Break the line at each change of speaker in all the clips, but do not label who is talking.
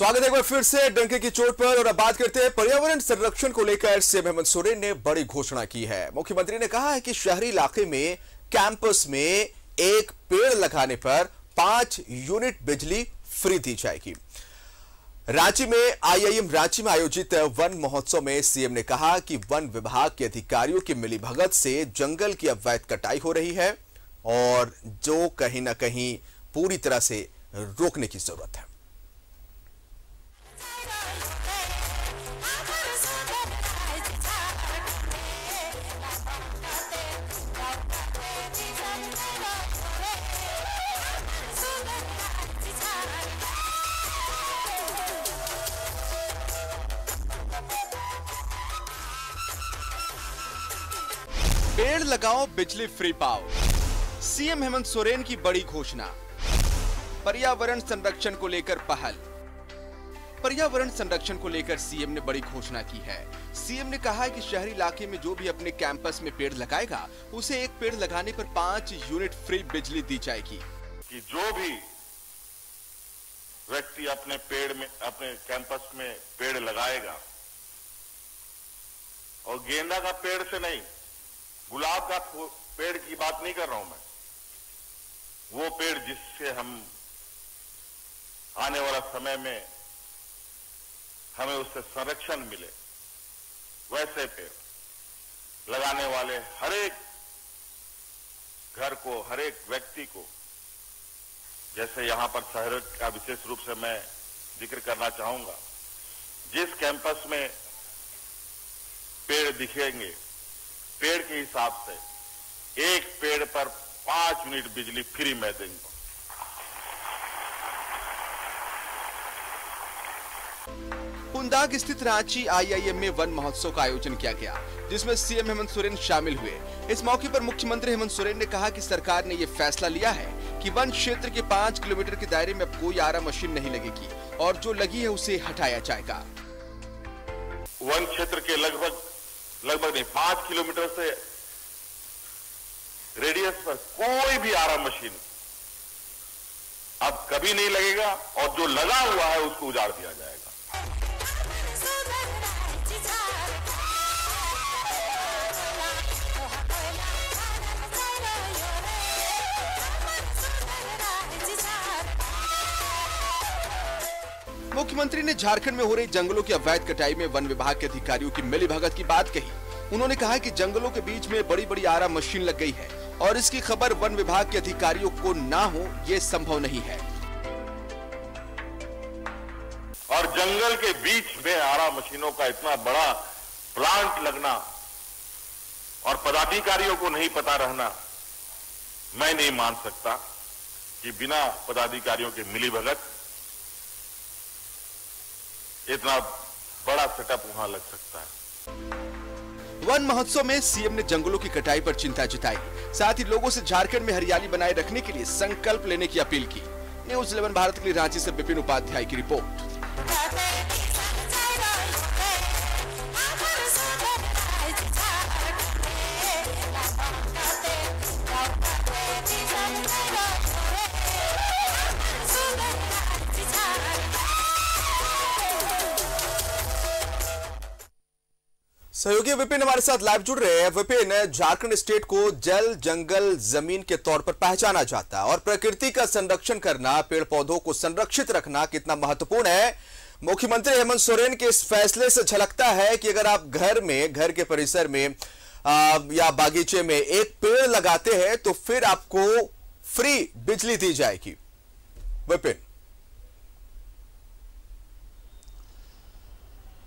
स्वागत है एक बार फिर से डंके की चोट पर। और अब बात करते हैं पर्यावरण संरक्षण को लेकर सीएम हेमंत सोरेन ने बड़ी घोषणा की है। मुख्यमंत्री ने कहा है कि शहरी इलाके में कैंपस में एक पेड़ लगाने पर 5 यूनिट बिजली फ्री दी जाएगी। रांची में आईआईएम रांची में आयोजित वन महोत्सव में सीएम ने कहा कि वन विभाग के अधिकारियों की मिलीभगत से जंगल की अवैध कटाई हो रही है और जो कहीं ना कहीं पूरी तरह से रोकने की जरूरत है। पेड़ लगाओ बिजली फ्री पाओ, सीएम हेमंत सोरेन की बड़ी घोषणा। पर्यावरण संरक्षण को लेकर पहल। पर्यावरण संरक्षण को लेकर सीएम ने बड़ी घोषणा की है। सीएम ने कहा है कि शहरी इलाके में जो भी अपने कैंपस में पेड़ लगाएगा उसे एक पेड़ लगाने पर 5 यूनिट फ्री बिजली दी जाएगी।
कि जो भी व्यक्ति अपने कैंपस में पेड़ लगाएगा, और गेंदा का पेड़ से नहीं, गुलाब का पेड़ की बात नहीं कर रहा हूं मैं, वो पेड़ जिससे हम आने वाला समय में हमें उससे संरक्षण मिले, वैसे पेड़ लगाने वाले हर एक घर को, हर एक व्यक्ति को, जैसे यहां पर शहर का विशेष रूप से मैं जिक्र करना चाहूंगा, जिस कैंपस में पेड़ दिखेंगे, पेड़ के हिसाब से एक पेड़ पर 5 यूनिट बिजली फ्री मैं दूंगा।
पुंदाग स्थित रांची आईआईएम में वन महोत्सव का आयोजन किया गया, जिसमें सीएम हेमंत सोरेन शामिल हुए। इस मौके पर मुख्यमंत्री हेमंत सोरेन ने कहा कि सरकार ने यह फैसला लिया है कि वन क्षेत्र के 5 किलोमीटर के दायरे में अब कोई आरा मशीन नहीं लगेगी और जो लगी है उसे हटाया जाएगा।
वन क्षेत्र के लगभग नहीं 5 किलोमीटर से रेडियस पर कोई भी आरा मशीन अब कभी नहीं लगेगा और जो लगा हुआ है उसको उजाड़ दिया जाएगा।
मुख्यमंत्री ने झारखंड में हो रही जंगलों की अवैध कटाई में वन विभाग के अधिकारियों की मिलीभगत की बात कही। उन्होंने कहा कि जंगलों के बीच में बड़ी बड़ी आरा मशीन लग गई है और इसकी खबर वन विभाग के अधिकारियों को ना हो, ये संभव नहीं है।
और जंगल के बीच में आरा मशीनों का इतना बड़ा प्लांट लगना और पदाधिकारियों को नहीं पता रहना, मैं नहीं मान सकता कि बिना पदाधिकारियों के मिलीभगत इतना बड़ा सेटअप वहां लग सकता है।
वन महोत्सव में सीएम ने जंगलों की कटाई पर चिंता जताई, साथ ही लोगों से झारखंड में हरियाली बनाए रखने के लिए संकल्प लेने की अपील की। न्यूज़ 11 भारत के लिए रांची से विपिन उपाध्याय की रिपोर्ट। सहयोगी विपिन हमारे साथ लाइव जुड़ रहे हैं। विपिन, झारखंड स्टेट को जल, जंगल, जमीन के तौर पर पहचाना जाता है और प्रकृति का संरक्षण करना, पेड़ पौधों को संरक्षित रखना कितना महत्वपूर्ण है। मुख्यमंत्री हेमंत सोरेन के इस फैसले से झलकता है कि अगर आप घर के परिसर में या बागीचे में एक पेड़ लगाते हैं तो फिर आपको फ्री बिजली दी जाएगी। विपिन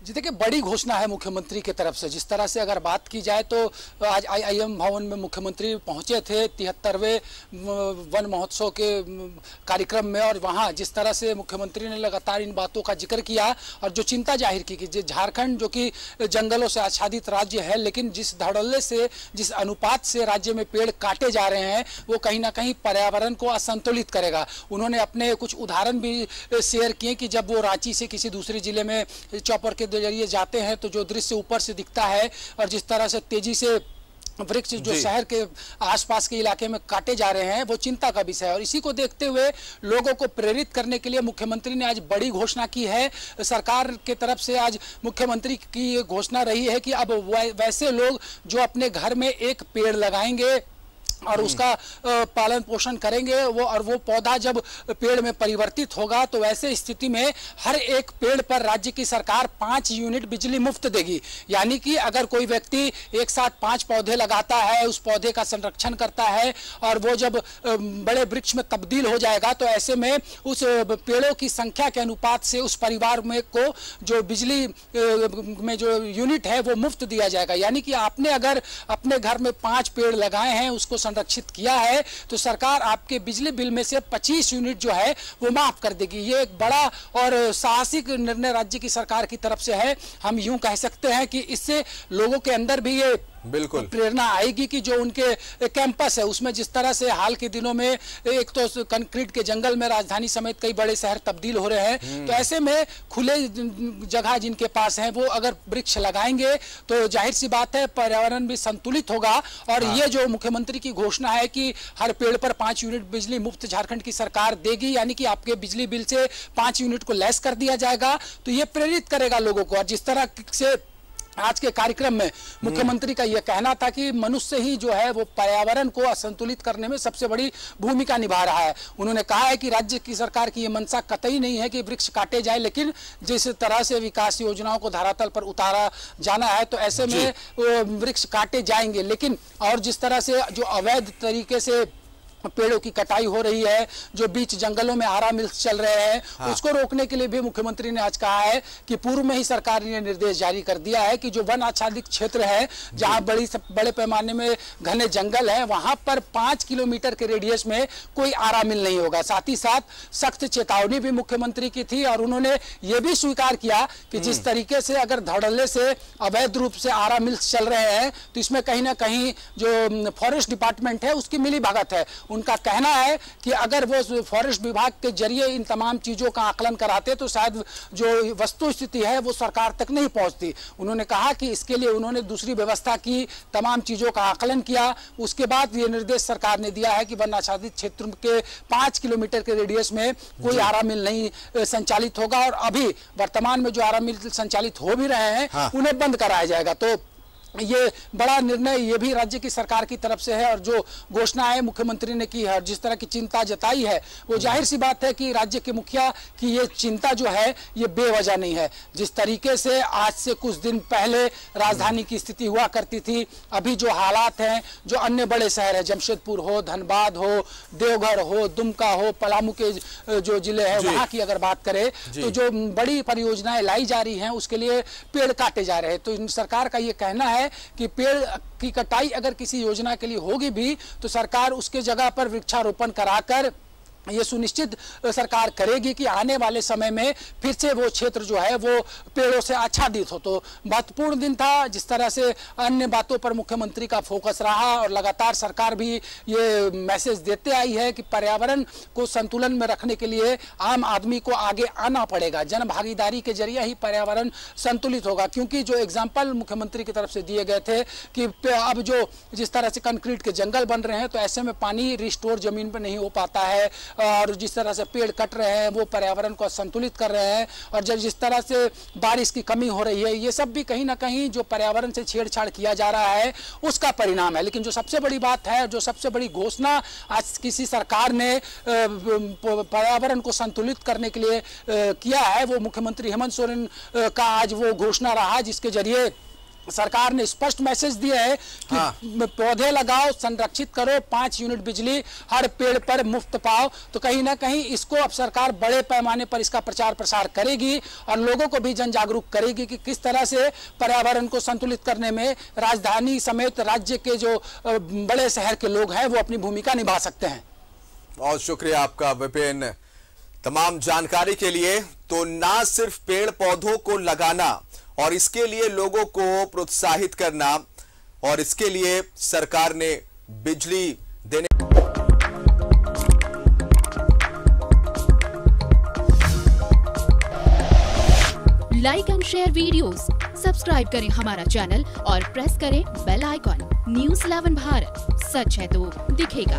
जी, देखिए बड़ी घोषणा है मुख्यमंत्री की तरफ से। जिस तरह से अगर बात की जाए तो आज आईआईएम भवन में मुख्यमंत्री पहुंचे थे 73वें वन महोत्सव के कार्यक्रम में, और वहां जिस तरह से मुख्यमंत्री ने लगातार इन बातों का जिक्र किया और जो चिंता जाहिर की कि झारखंड जो कि जंगलों से आच्छादित राज्य है, लेकिन जिस धड़ल्ले से, जिस अनुपात से राज्य में पेड़ काटे जा रहे हैं वो कहीं ना कहीं पर्यावरण को असंतुलित करेगा। उन्होंने अपने कुछ उदाहरण भी शेयर किए कि जब वो रांची से किसी दूसरे जिले में चौपर के जरिए जाते हैं तो जो दृश्य ऊपर से दिखता है और जिस तरह से तेजी से वृक्ष जो शहर के आसपास के इलाके में काटे जा रहे हैं वो चिंता का विषय है। और इसी को देखते हुए लोगों को प्रेरित करने के लिए मुख्यमंत्री ने आज बड़ी घोषणा की है। सरकार के तरफ से आज मुख्यमंत्री की ये घोषणा रही है कि अब वैसे लोग जो अपने घर में एक पेड़ लगाएंगे और उसका पालन पोषण करेंगे वो पौधा जब पेड़ में परिवर्तित होगा तो वैसे स्थिति में हर एक पेड़ पर राज्य की सरकार 5 यूनिट बिजली मुफ्त देगी। यानी कि अगर कोई व्यक्ति एक साथ 5 पौधे लगाता है, उस पौधे का संरक्षण करता है और वो जब बड़े वृक्ष में तब्दील हो जाएगा तो ऐसे में उस पेड़ों की संख्या के अनुपात से उस परिवार में को जो बिजली में जो यूनिट है वो मुफ्त दिया जाएगा। यानी कि आपने अगर अपने घर में 5 पेड़ लगाए हैं, उसको संरक्षित किया है, तो सरकार आपके बिजली बिल में से 25 यूनिट जो है वो माफ कर देगी। ये एक बड़ा और साहसिक निर्णय राज्य की सरकार की तरफ से है। हम यूं कह सकते हैं कि इससे लोगों के अंदर भी ये
बिल्कुल
प्रेरणा आएगी कि जो उनके कैंपस है उसमें जिस तरह से हाल के दिनों में एक तो कंक्रीट के जंगल में राजधानी समेत कई बड़े शहर तब्दील हो रहे हैं, तो ऐसे में खुले जगह जिनके पास है वो अगर वृक्ष लगाएंगे तो जाहिर सी बात है पर्यावरण भी संतुलित होगा। और ये जो मुख्यमंत्री की घोषणा है कि हर पेड़ पर 5 यूनिट बिजली मुफ्त झारखंड की सरकार देगी, यानी कि आपके बिजली बिल से 5 यूनिट को लेस कर दिया जाएगा, तो ये प्रेरित करेगा लोगों को। और जिस तरह से आज के कार्यक्रम में मुख्यमंत्री का यह कहना था कि मनुष्य ही जो है वो पर्यावरण को असंतुलित करने में सबसे बड़ी भूमिका निभा रहा है। उन्होंने कहा है कि राज्य की सरकार की यह मंशा कतई नहीं है कि वृक्ष काटे जाए, लेकिन जिस तरह से विकास योजनाओं को धरातल पर उतारा जाना है तो ऐसे में वृक्ष काटे जाएंगे। लेकिन और जिस तरह से जो अवैध तरीके से पेड़ों की कटाई हो रही है, जो बीच जंगलों में आरा मिल्स चल रहे हैं, उसको रोकने के लिए भी मुख्यमंत्री ने आज कहा है कि पूर्व में ही सरकार ने निर्देश जारी कर दिया है कि जो वन आच्छादित क्षेत्र है जहां बड़े पैमाने में घने जंगल है वहां पर 5 किलोमीटर के रेडियस में कोई आरा मिल नहीं होगा। साथ ही साथ सख्त चेतावनी भी मुख्यमंत्री की थी और उन्होंने ये भी स्वीकार किया कि जिस तरीके से अगर धड़ल्ले से अवैध रूप से आरा मिल्स चल रहे हैं तो इसमें कहीं ना कहीं जो फॉरेस्ट डिपार्टमेंट है उसकी मिली भगत है। उनका कहना है कि अगर वो फॉरेस्ट विभाग के जरिए इन तमाम चीजों का आकलन कराते तो शायद जो वस्तु स्थिति है वो सरकार तक नहीं पहुंचती। उन्होंने कहा कि इसके लिए उन्होंने दूसरी व्यवस्था की, तमाम चीजों का आकलन किया, उसके बाद ये निर्देश सरकार ने दिया है कि वन आच्छादित क्षेत्र के 5 किलोमीटर के रेडियस में कोई आरा मिल नहीं संचालित होगा। और अभी वर्तमान में जो आरा मिल संचालित हो भी रहे हैं उन्हें बंद कराया जाएगा। तो ये बड़ा निर्णय ये भी राज्य की सरकार की तरफ से है और जो घोषणा है मुख्यमंत्री ने की है और जिस तरह की चिंता जताई है वो जाहिर सी बात है कि राज्य के मुखिया की ये चिंता जो है ये बेवजह नहीं है। जिस तरीके से आज से कुछ दिन पहले राजधानी की स्थिति हुआ करती थी, अभी जो हालात हैं, जो अन्य बड़े शहर है, जमशेदपुर हो, धनबाद हो, देवघर हो, दुमका हो, पलामू के जो जिले हैं वहां की अगर बात करें तो जो बड़ी परियोजनाएं लाई जा रही हैं उसके लिए पेड़ काटे जा रहे हैं। तो सरकार का ये कहना है कि पेड़ की कटाई अगर किसी योजना के लिए होगी भी तो सरकार उसके जगह पर वृक्षारोपण कराकर ये सुनिश्चित सरकार करेगी कि आने वाले समय में फिर से वो क्षेत्र जो है वो पेड़ों से आच्छादित हो। तो महत्वपूर्ण दिन था। जिस तरह से अन्य बातों पर मुख्यमंत्री का फोकस रहा और लगातार सरकार भी ये मैसेज देते आई है कि पर्यावरण को संतुलन में रखने के लिए आम आदमी को आगे आना पड़ेगा, जन भागीदारी के जरिए ही पर्यावरण संतुलित होगा। क्योंकि जो एग्जाम्पल मुख्यमंत्री की तरफ से दिए गए थे कि अब जो जिस तरह से कंक्रीट के जंगल बन रहे हैं तो ऐसे में पानी रिस्टोर जमीन पर नहीं हो पाता है और जिस तरह से पेड़ कट रहे हैं वो पर्यावरण को संतुलित कर रहे हैं और जब जिस तरह से बारिश की कमी हो रही है, ये सब भी कहीं ना कहीं जो पर्यावरण से छेड़छाड़ किया जा रहा है उसका परिणाम है। लेकिन जो सबसे बड़ी बात है, जो सबसे बड़ी घोषणा आज किसी सरकार ने पर्यावरण को संतुलित करने के लिए किया है वो मुख्यमंत्री हेमंत सोरेन का आज वो घोषणा रहा जिसके जरिए सरकार ने स्पष्ट मैसेज दिया है कि पौधे लगाओ, संरक्षित करो, 5 यूनिट बिजली हर पेड़ पर मुफ्त पाओ। तो कहीं ना कहीं इसको अब सरकार बड़े पैमाने पर इसका प्रचार प्रसार करेगी और लोगों को भी जन जागरूक करेगी कि किस तरह से पर्यावरण को संतुलित करने में राजधानी समेत राज्य के जो बड़े शहर के लोग हैं वो अपनी भूमिका निभा सकते हैं।
बहुत शुक्रिया आपका विपिन तमाम जानकारी के लिए। तो ना सिर्फ पेड़ पौधों को लगाना और इसके लिए लोगों को प्रोत्साहित करना और इसके लिए सरकार ने बिजली देने
like and share videos, subscribe करें हमारा चैनल और प्रेस करें बेल आइकॉन। News 11 भारत, सच है तो दिखेगा।